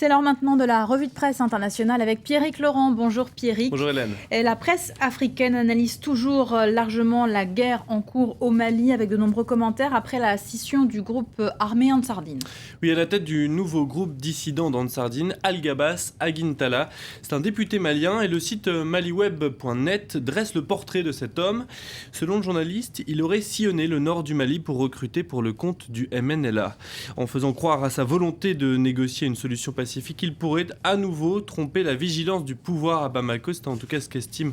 C'est l'heure maintenant de la revue de presse internationale avec Pierrick Laurent. Bonjour Pierrick. Bonjour Hélène. Et la presse africaine analyse toujours largement la guerre en cours au Mali avec de nombreux commentaires après la scission du groupe armé Ansardine. Oui, à la tête du nouveau groupe dissident d'Ansardine, Al-Gabas Aguintala. C'est un député malien et le site maliweb.net dresse le portrait de cet homme. Selon le journaliste, il aurait sillonné le nord du Mali pour recruter pour le compte du MNLA. En faisant croire à sa volonté de négocier une solution pacifique, il pourrait à nouveau tromper la vigilance du pouvoir à Bamako. C'est en tout cas ce qu'estime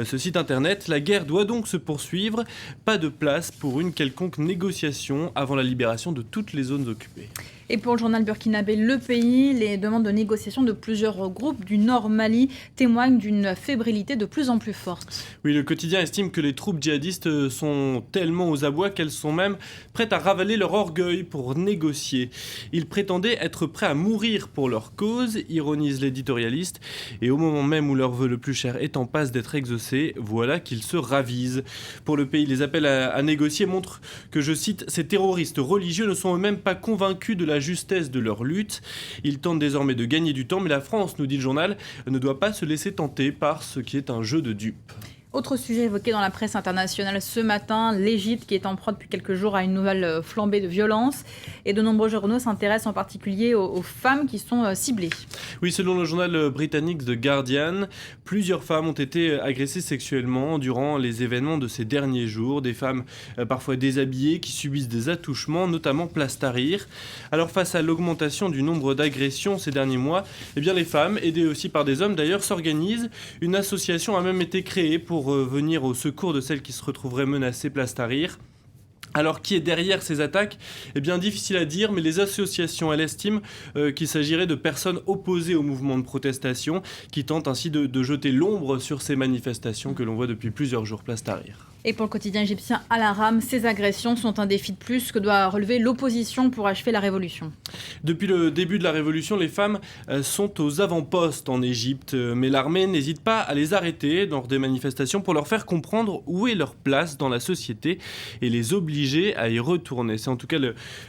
ce site internet. La guerre doit donc se poursuivre. Pas de place pour une quelconque négociation avant la libération de toutes les zones occupées. Et pour le journal burkinabé Le Pays, les demandes de négociation de plusieurs groupes du Nord Mali témoignent d'une fébrilité de plus en plus forte. Oui, le quotidien estime que les troupes djihadistes sont tellement aux abois qu'elles sont même prêtes à ravaler leur orgueil pour négocier. Ils prétendaient être prêts à mourir pour leur cause, ironise l'éditorialiste, et au moment même où leur vœu le plus cher est en passe d'être exaucé, voilà qu'ils se ravisent. Pour Le Pays, les appels à négocier montrent que, je cite, ces terroristes religieux ne sont eux-mêmes pas convaincus de la justesse de leur lutte. Ils tentent désormais de gagner du temps, mais la France, nous dit le journal, ne doit pas se laisser tenter par ce qui est un jeu de dupes. Autre sujet évoqué dans la presse internationale ce matin, l'Égypte qui est en proie depuis quelques jours à une nouvelle flambée de violence. Et de nombreux journaux s'intéressent en particulier aux femmes qui sont ciblées. Oui, selon le journal britannique The Guardian, plusieurs femmes ont été agressées sexuellement durant les événements de ces derniers jours. Des femmes parfois déshabillées qui subissent des attouchements, notamment place Tahrir. Alors face à l'augmentation du nombre d'agressions ces derniers mois, eh bien les femmes, aidées aussi par des hommes d'ailleurs, s'organisent. Une association a même été créée pour venir au secours de celles qui se retrouveraient menacées place Tahrir. Alors, qui est derrière ces attaques ? Eh bien, difficile à dire, mais les associations, elles estiment qu'il s'agirait de personnes opposées au mouvement de protestation, qui tentent ainsi de jeter l'ombre sur ces manifestations que l'on voit depuis plusieurs jours place Tahrir. Et pour le quotidien égyptien Al-Aram, ces agressions sont un défi de plus que doit relever l'opposition pour achever la révolution. Depuis le début de la révolution, les femmes sont aux avant-postes en Égypte, mais l'armée n'hésite pas à les arrêter lors des manifestations pour leur faire comprendre où est leur place dans la société et les obliger à y retourner. C'est en tout cas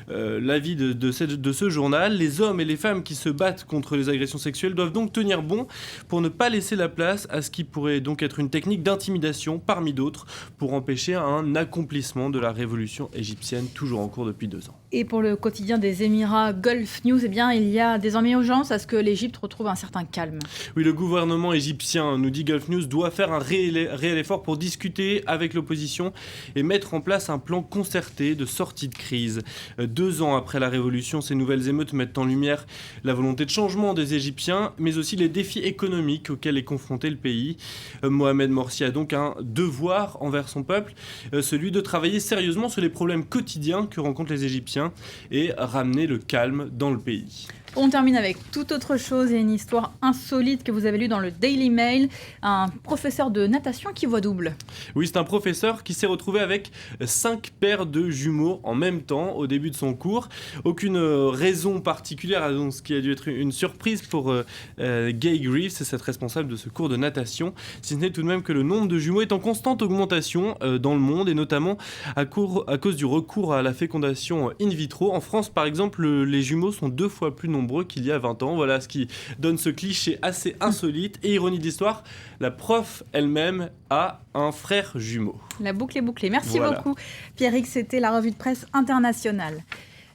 l'avis de ce journal. Les hommes et les femmes qui se battent contre les agressions sexuelles doivent donc tenir bon pour ne pas laisser la place à ce qui pourrait donc être une technique d'intimidation parmi d'autres pour empêcher un accomplissement de la révolution égyptienne toujours en cours depuis 2 ans. Et pour le quotidien des Émirats Gulf News, eh bien, il y a désormais urgence à ce que l'Égypte retrouve un certain calme. Oui, le gouvernement égyptien, nous dit Gulf News, doit faire un réel effort pour discuter avec l'opposition et mettre en place un plan concerté de sortie de crise. 2 ans après la révolution, ces nouvelles émeutes mettent en lumière la volonté de changement des Égyptiens, mais aussi les défis économiques auxquels est confronté le pays. Mohamed Morsi a donc un devoir envers son peuple, celui de travailler sérieusement sur les problèmes quotidiens que rencontrent les Égyptiens et ramener le calme dans le pays. On termine avec toute autre chose et une histoire insolite que vous avez lue dans le Daily Mail. Un professeur de natation qui voit double. Oui, c'est un professeur qui s'est retrouvé avec 5 paires de jumeaux en même temps au début de son cours. Aucune raison particulière, donc ce qui a dû être une surprise pour Gay Greaves, c'est cette responsable de ce cours de natation. Si ce n'est tout de même que le nombre de jumeaux est en constante augmentation dans le monde et notamment à cause du recours à la fécondation in vitro. En France, par exemple, les jumeaux sont 2 fois plus nombreux qu'il y a 20 ans. Voilà ce qui donne ce cliché assez insolite. Et ironie d'histoire, la prof elle-même a un frère jumeau. La boucle est bouclée. Merci beaucoup Pierrick, c'était la revue de presse internationale.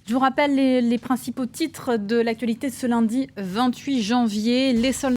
Je vous rappelle les principaux titres de l'actualité de ce lundi 28 janvier. Les soldats